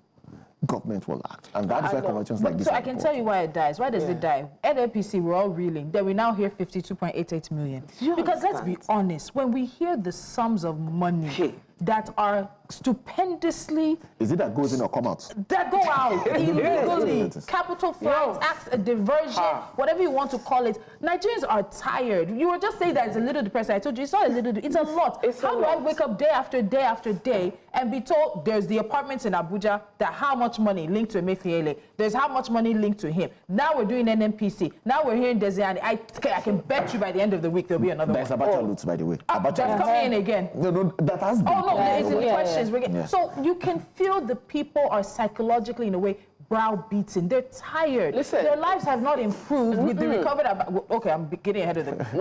[SPEAKER 4] government will act. And that is why conventions like this.
[SPEAKER 3] So I can tell you why it dies. Why does it die? NNPC, we're all reeling. Then we now hear 52.88 million. Because let's be honest, when we hear the sums of money that are stupendously...
[SPEAKER 4] Is it that goes in or come out?
[SPEAKER 3] That go out illegally. Capital flights, acts, a diversion, whatever you want to call it. Nigerians are tired. You were just saying that it's a little depressing. I told you, it's not a little, it's a lot. How do I wake up day after day after day and be told there's the apartments in Abuja that how much money linked to Emefiele, there's how much money linked to him. Now we're doing NNPC. Now we're hearing Diezani. I can bet you by the end of the week there'll be another one.
[SPEAKER 4] There's Abacha loot, by the way.
[SPEAKER 3] That's coming in again.
[SPEAKER 4] No, that has been.
[SPEAKER 3] Oh, no, it's in the questions.
[SPEAKER 4] Yeah.
[SPEAKER 3] So you can feel the people are psychologically, in a way, browbeaten. They're tired.
[SPEAKER 1] Listen.
[SPEAKER 3] Their lives have not improved with the recovered. Okay, I'm getting ahead of the question.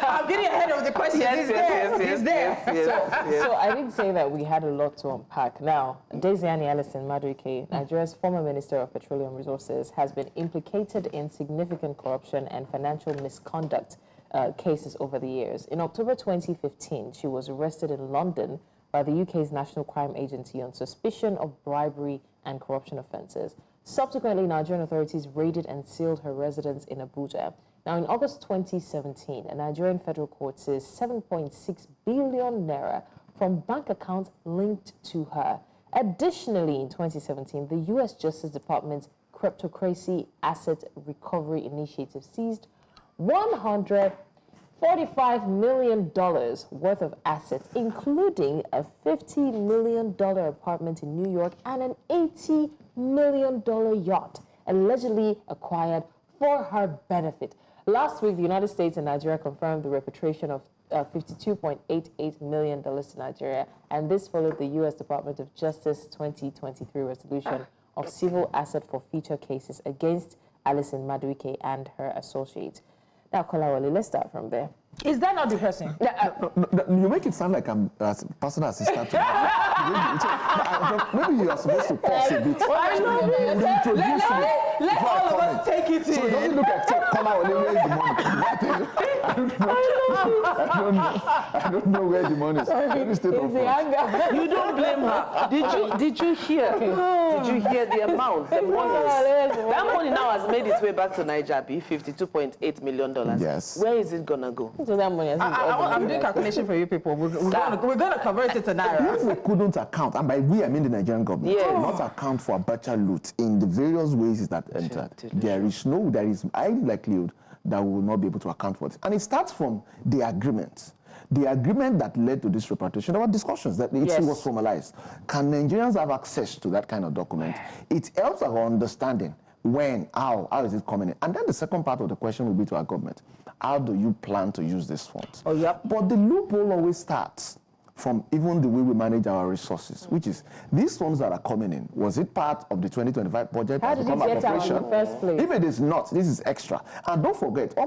[SPEAKER 3] I'm getting ahead of the question. It's there.
[SPEAKER 2] So I did say that we had a lot to unpack. Now, Diezani Alison-Madueke, Nigeria's former Minister of Petroleum Resources, has been implicated in significant corruption and financial misconduct cases over the years. In October 2015, she was arrested in London by the UK's National Crime Agency on suspicion of bribery and corruption offences. Subsequently, Nigerian authorities raided and sealed her residence in Abuja. Now, in August 2017, a Nigerian federal court says 7.6 billion naira from bank accounts linked to her. Additionally, in 2017, the U.S. Justice Department's Cryptocurrency Asset Recovery Initiative seized $145 million worth of assets, including a $50 million apartment in New York and an $80 million yacht, allegedly acquired for her benefit. Last week, the United States and Nigeria confirmed the repatriation of $52.88 million to Nigeria, and this followed the U.S. Department of Justice 2023 resolution of civil asset forfeiture cases against Alison-Madueke and her associates. Now, Kolawole, let's start from there.
[SPEAKER 3] Is that not depressing?
[SPEAKER 4] You make it sound like I'm a personal assistant to me. Maybe you are supposed to pause a bit.
[SPEAKER 3] I know. Let all of us take it in.
[SPEAKER 4] So it doesn't look like Kolawole, where's the money? I don't know where the money is.
[SPEAKER 1] You don't blame her. Did you hear? Did you hear the amount? The money. That money now has made its way back to Nigeria, $52.8 million.
[SPEAKER 4] Yes.
[SPEAKER 1] Where is it gonna go?
[SPEAKER 2] So that money
[SPEAKER 3] I'm doing calculation for you people. We're going to convert it to naira.
[SPEAKER 4] If we couldn't account, and by we I mean the Nigerian government, not account for Abacha loot in the various ways that entered, there is highly likelihood that we will not be able to account for it. And it starts from the agreement. The agreement that led to this repatriation, there were discussions that it was formalized. Can Nigerians have access to that kind of document? It helps our understanding when, how is it coming in? And then the second part of the question will be to our government. How do you plan to use these funds? But the loophole always starts from even the way we manage our resources, which is these funds that are coming in, was it part of the 2025 budget?
[SPEAKER 2] How did it get out in the first place?
[SPEAKER 4] If it is not, this is extra. And don't forget,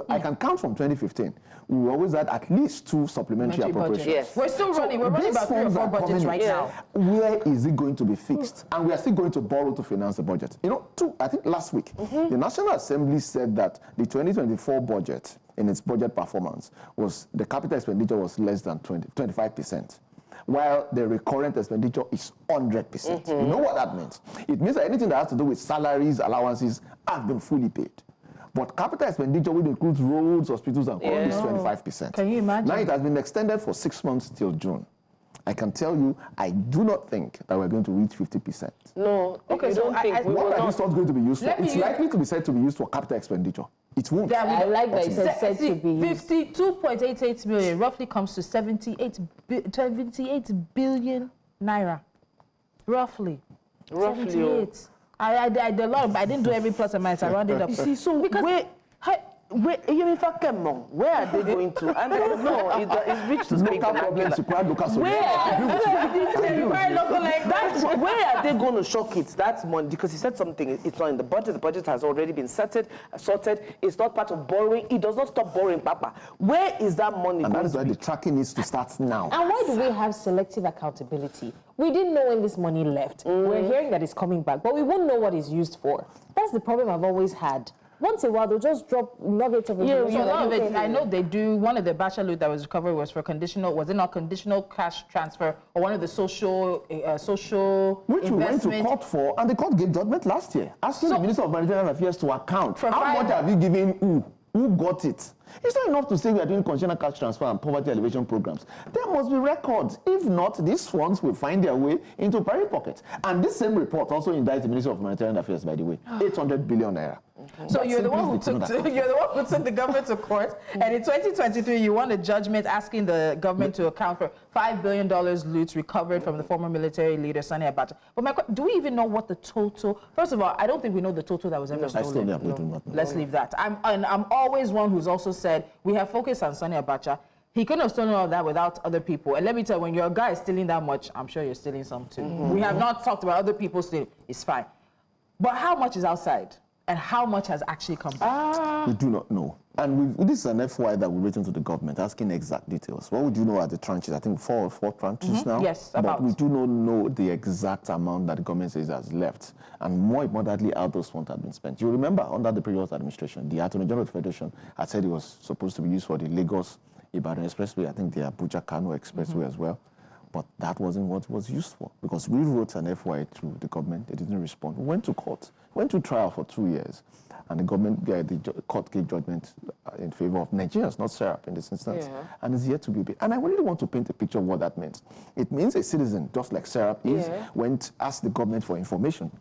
[SPEAKER 4] I can count from 2015, we always had at least 2 supplementary appropriations.
[SPEAKER 1] Yes.
[SPEAKER 3] We're still running. We're running about 3 or 4 budgets right now.
[SPEAKER 4] Where is it going to be fixed? And we are still going to borrow to finance the budget. You know, I think last week, the National Assembly said that the 2024 budget, in its budget performance, was the capital expenditure was less than 25%, while the recurrent expenditure is 100%. You know what that means? It means that anything that has to do with salaries, allowances, has been fully paid. But capital expenditure, which includes roads, hospitals, and all, is 25%.
[SPEAKER 3] Can you imagine?
[SPEAKER 4] Now it has been extended for 6 months till June. I can tell you, I do not think that we're going to reach 50%.
[SPEAKER 1] No. Okay, so
[SPEAKER 4] what are these funds going to be used for? It's likely to be said to be used for capital expenditure. It won't.
[SPEAKER 2] I like that it said to be used.
[SPEAKER 3] 52.88 million roughly comes to 78 billion naira. Roughly. 78. I did a lot, but I didn't do every plus and minus. I rounded up.
[SPEAKER 1] You see, so because where are they going to? And no, it's rich to speak.
[SPEAKER 4] Local problems require local solutions.
[SPEAKER 1] Where are they going to shock it? That's money, because he said something. It's not in the budget. The budget has already been sorted. It's not part of borrowing. It does not stop borrowing, Papa. Where is that money?
[SPEAKER 4] And that is why the tracking needs to start now.
[SPEAKER 2] And why do we have selective accountability? We didn't know when this money left. We're hearing that it's coming back, but we won't know what it's used for. That's the problem I've always had. Once in a while, they'll just drop nuggets of information.
[SPEAKER 3] I know they do. One of the Abacha loot that was recovered was for conditional, was it not conditional cash transfer, or one of the social
[SPEAKER 4] which
[SPEAKER 3] investment.
[SPEAKER 4] we went to court for, and the court gave judgment last year, asking the Minister of Managerial Affairs to account. How much have you given who got it? It's not enough to say we are doing conditional cash transfer and poverty alleviation programs. There must be records. If not, these funds will find their way into private pockets. And this same report also indicts the Ministry of Humanitarian Affairs, by the way, 800 billion naira.
[SPEAKER 3] So you're the one who took the government to court, and in 2023 you won a judgment asking the government to account for $5 billion loot recovered from the former military leader Sani Abacha. But do we even know what the total? First of all, I don't think we know the total that was ever stolen.
[SPEAKER 4] I still do not know.
[SPEAKER 3] Let's leave that. I'm always one who's also said we have focused on Sani Abacha. He couldn't have stolen all that without other people. And let me tell you, when your guy is stealing that much, I'm sure you're stealing some too. We have not talked about other people stealing. It's fine. But how much is outside? And how much has actually come back?
[SPEAKER 4] We do not know. And this is an FY that we've written to the government asking exact details. What would you know at the tranches? I think four tranches now?
[SPEAKER 3] Yes,
[SPEAKER 4] But we do not know the exact amount that the government says has left. And more importantly, how those funds have been spent. You remember, under the previous administration, the Auditor General of the Federation had said it was supposed to be used for the Lagos-Ibadan Expressway, I think the Abuja-Kano Expressway as well. But that wasn't what it was used for, because we wrote an FY to the government. They didn't respond. We went to court, went to trial for 2 years, and the government, the court gave judgment in favor of Nigerians, not SERAP in this instance, and it's yet to be paid. And I really want to paint a picture of what that means. It means a citizen, just like SERAP is, went asked the government for information.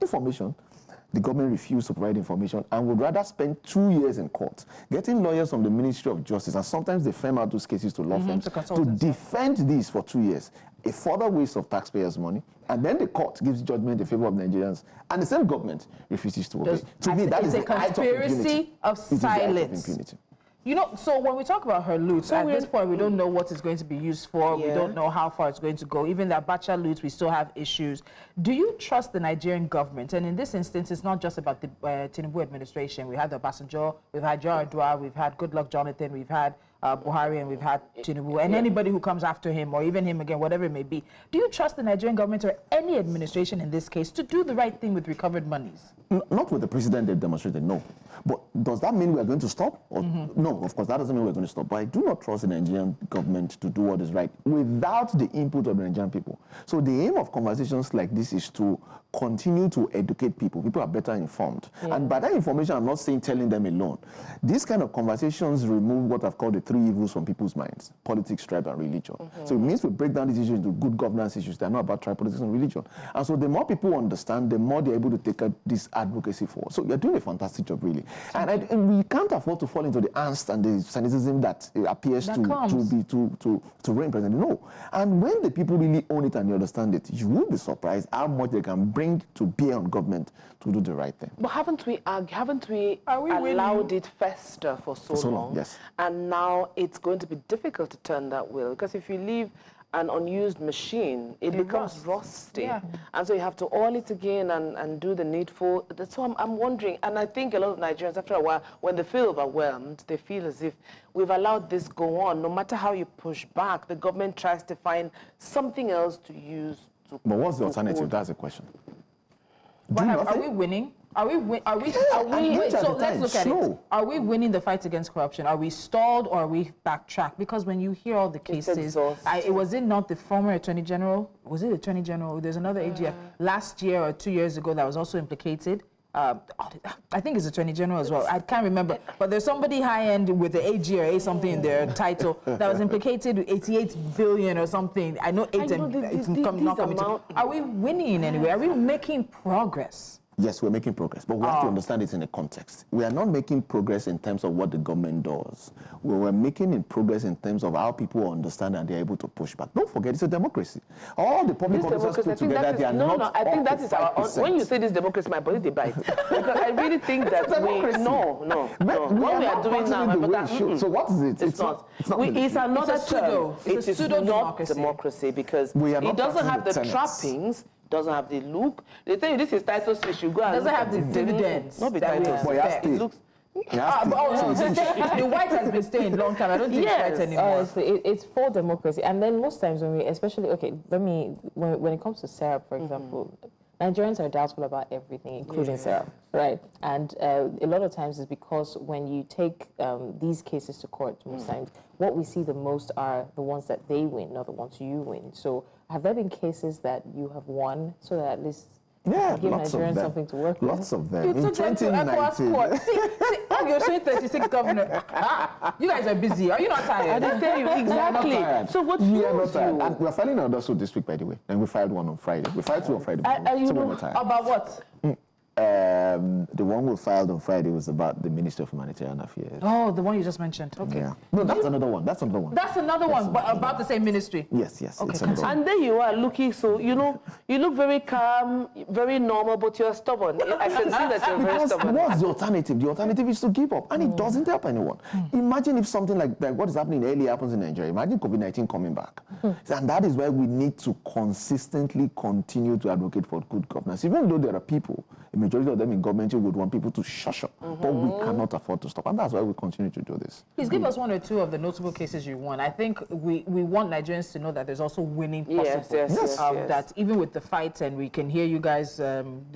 [SPEAKER 4] The government refused to provide information and would rather spend 2 years in court getting lawyers from the Ministry of Justice, and sometimes they firm out those cases to law firms to defend this for 2 years. A further waste of taxpayers' money, and then the court gives judgment in favor of Nigerians, and the same government refuses to obey. To me, that is a
[SPEAKER 3] conspiracy of silence. You know, so when we talk about her loot, at this point, we don't know what it's going to be used for. We don't know how far it's going to go. Even the Abacha loot, we still have issues. Do you trust the Nigerian government? And in this instance, it's not just about the Tinubu administration. We had the Obasanjo, we've had Yar'Adua, we've had Goodluck Jonathan, we've had Buhari, and we've had Tinubu, and anybody who comes after him, or even him again, whatever it may be. Do you trust the Nigerian government, or any administration in this case, to do the right thing with recovered monies?
[SPEAKER 4] Not with the president they've demonstrated, no. But does that mean we are going to stop? Or no, of course, that doesn't mean we're going to stop. But I do not trust the Nigerian government to do what is right without the input of the Nigerian people. So the aim of conversations like this is to continue to educate people. People are better informed. And by that information, I'm not saying telling them alone. These kind of conversations remove what I've called the 3 evils from people's minds: politics, tribe, and religion. So it means we break down these issues into good governance issues. They're not about tribe, politics, and religion. And so the more people understand, the more they're able to take this advocacy forward. So you're doing a fantastic job, really. And we can't afford to fall into the angst and the cynicism that appears to reign present. No. And when the people really own it and you understand it, you will be surprised how much they can bring to bear on government to do the right thing.
[SPEAKER 1] But haven't we allowed it fester for so long?
[SPEAKER 4] Yes.
[SPEAKER 1] And now it's going to be difficult to turn that wheel, because if you leave an unused machine, it becomes rusty. And so you have to oil it again and do the needful. So I'm wondering, and I think a lot of Nigerians, after a while, when they feel overwhelmed, they feel as if we've allowed this go on. No matter how you push back, the government tries to find something else to use.
[SPEAKER 4] But what's the alternative? That's the question.
[SPEAKER 3] Are we winning? So let's look at it. Are we winning the fight against corruption? Are we stalled, or are we backtracked? Because when you hear all the cases, was it not the former Attorney General? Was it the Attorney General? There's another AG last year or 2 years ago that was also implicated. I think it's Attorney General as well. I can't remember. But there's somebody high-end with the AG or A something in their title that was implicated with 88 billion or something. I know 8 and it's not coming to. Are we winning in any way? Are we making progress?
[SPEAKER 4] Yes, we're making progress, but we have to understand it in a context. We are not making progress in terms of what the government does. We're making progress in terms of how people understand and they're able to push back. Don't forget, it's a democracy. All the public officers put together, they are not.
[SPEAKER 1] No, I think that is our. When you say this democracy, my body bite. Because I really think that what we are doing now.
[SPEAKER 4] So what is it?
[SPEAKER 1] It's not. It's another term. It is not democracy, because it doesn't have the trappings. Doesn't have the look. They tell you this is title switch. You go and
[SPEAKER 3] doesn't have the dividends.
[SPEAKER 1] Not be title.
[SPEAKER 3] It looks. The white has been staying long time. I don't think it's white anymore.
[SPEAKER 2] Honestly, it's for democracy. And then most times when we, especially, when it comes to SERAP, for example, Nigerians are doubtful about everything, including SERAP, right? And a lot of times it's because when you take these cases to court, most times, what we see the most are the ones that they win, not the ones you win. So have there been cases that you have won, so that at least give Nigerians something to work with?
[SPEAKER 4] Lots of them.
[SPEAKER 3] You took them to ECOWAS court. See, While you're showing 36 governors, you guys are busy. Are you not tired?
[SPEAKER 1] I tell you, exactly. So what
[SPEAKER 4] we are not tired.
[SPEAKER 1] you?
[SPEAKER 4] And we're filing another suit this week, by the way. And we filed one on Friday. We filed two on Friday.
[SPEAKER 1] You know,
[SPEAKER 3] about what?
[SPEAKER 4] The one we filed on Friday was about the Ministry of Humanitarian Affairs.
[SPEAKER 3] Oh, the one you just mentioned. Okay.
[SPEAKER 4] Yeah. No, that's another one. That's another one.
[SPEAKER 3] That's another one, but about the same ministry.
[SPEAKER 4] Yes.
[SPEAKER 3] Okay,
[SPEAKER 4] It's another one.
[SPEAKER 1] And there you are looking so, you know, you look very calm, very normal, but you're stubborn. I can see that you're very stubborn.
[SPEAKER 4] What's the alternative? The alternative is to give up, and it doesn't help anyone. Imagine if something like what is happening in LA happens in Nigeria. Imagine COVID-19 coming back. And that is why we need to consistently continue to advocate for good governance. Even though there are people, a majority of them in government would want people to shush up, but we cannot afford to stop, and that's why we continue to do this.
[SPEAKER 3] Please give us one or two of the notable cases you won. I think we want Nigerians to know that there's also winning possible.
[SPEAKER 1] Yes.
[SPEAKER 3] That even with the fights, and we can hear you guys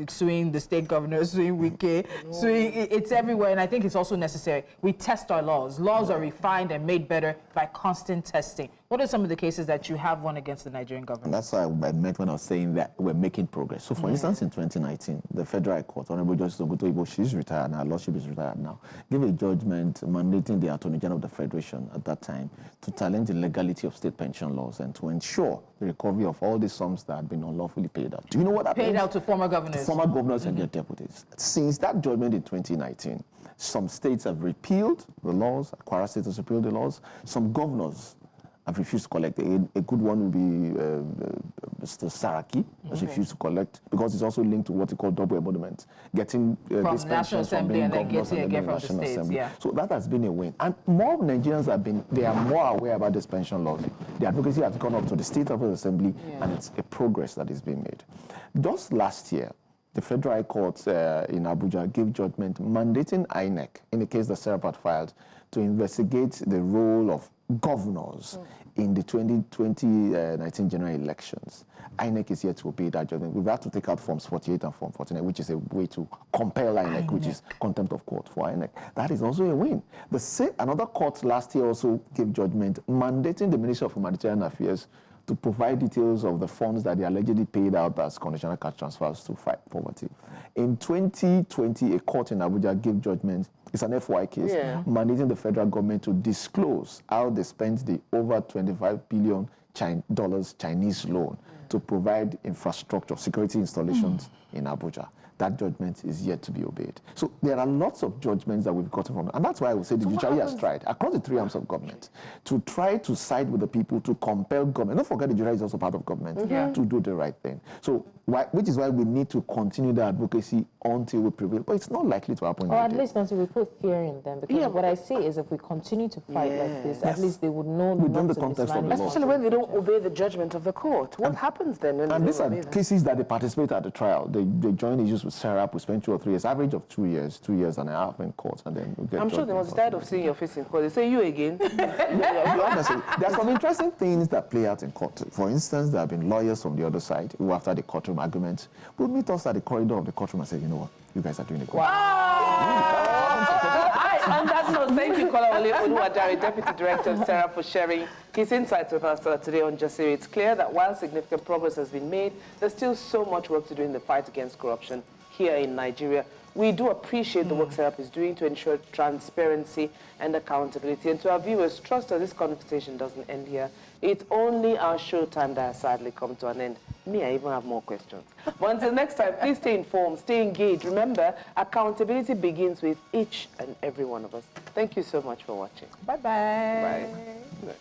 [SPEAKER 3] suing the state governor, suing Wike, suing, it's everywhere, and I think it's also necessary. We test our laws. Laws are refined and made better by constant testing. What are some of the cases that you have won against the Nigerian government?
[SPEAKER 4] And that's why I meant when I was saying that we're making progress. So, for instance, in 2019, the Federal High Court, Honorable Justice Ogutoyibo, she's retired now, Lordship is retired now, gave a judgment mandating the Attorney General of the Federation at that time to challenge the legality of state pension laws and to ensure the recovery of all the sums that had been unlawfully paid out. Do you know what that means?
[SPEAKER 3] Paid out to former governors.
[SPEAKER 4] To former governors and their deputies. Since that judgment in 2019, some states have repealed the laws, Kwara State has repealed the laws, some governors have refused to collect. A good one would be Mr. Saraki has refused to collect because it's also linked to what we call double embodiment, getting
[SPEAKER 3] from the National Assembly and then getting again from the states. Yeah.
[SPEAKER 4] So that has been a win. And more Nigerians they are more aware about these pension laws. The advocacy has gone up to the State Level Assembly, and it's a progress that is being made. Just last year, the Federal High Court in Abuja gave judgment mandating INEC, in the case the SERAP had filed, to investigate the role of governors in the 2019 general elections. INEC is here to obey that judgment. We've had to take out Forms 48 and Form 49, which is a way to compel INEC, which is contempt of court for INEC. That is also a win. Another court last year also gave judgment mandating the Ministry of Humanitarian Affairs to provide details of the funds that they allegedly paid out as conditional cash transfers to fight poverty. In 2020, a court in Abuja gave judgment, it's an FY case, mandating the federal government to disclose how they spent the over $25 billion Chinese loan to provide infrastructure, security installations in Abuja. That judgment is yet to be obeyed. So there are lots of judgments that we've gotten from, and that's why I would say the judiciary has tried, across the three arms of government, to try to side with the people, to compel government. Don't forget the judiciary is also part of government, to do the right thing. So, which is why we need to continue the advocacy until we prevail. But it's not likely to happen.
[SPEAKER 2] Or at least until we put fear in them. Because what I see is if we continue to fight like this, at least they would know
[SPEAKER 4] within the context of the law.
[SPEAKER 1] Especially when they don't obey the judgment of the court. What happens then?
[SPEAKER 4] And these are cases that they participate at the trial. They join issues with SERAP. We spend 2 or 3 years, average of 2 years, 2.5 years in court, and then we get.
[SPEAKER 1] I'm sure they must tired of seeing your face in court. They say you again.
[SPEAKER 4] Honestly, there are some interesting things that play out in court. For instance, there have been lawyers from the other side who, after the courtroom argument, will meet us at the corridor of the courtroom and say, you know what, you guys are doing a good job.
[SPEAKER 1] On that note, thank you, Kolawole Oluwadare, Deputy Director of SERAP, for sharing his insights with us today on Just Say. It's clear that while significant progress has been made, there's still so much work to do in the fight against corruption here in Nigeria. We do appreciate the work SERAP is doing to ensure transparency and accountability. And to our viewers, trust us, this conversation doesn't end here. It's only our show time that has sadly come to an end. Me, I even have more questions. But until next time, please stay informed, stay engaged. Remember, accountability begins with each and every one of us. Thank you so much for watching.
[SPEAKER 3] Bye-bye.
[SPEAKER 1] Bye.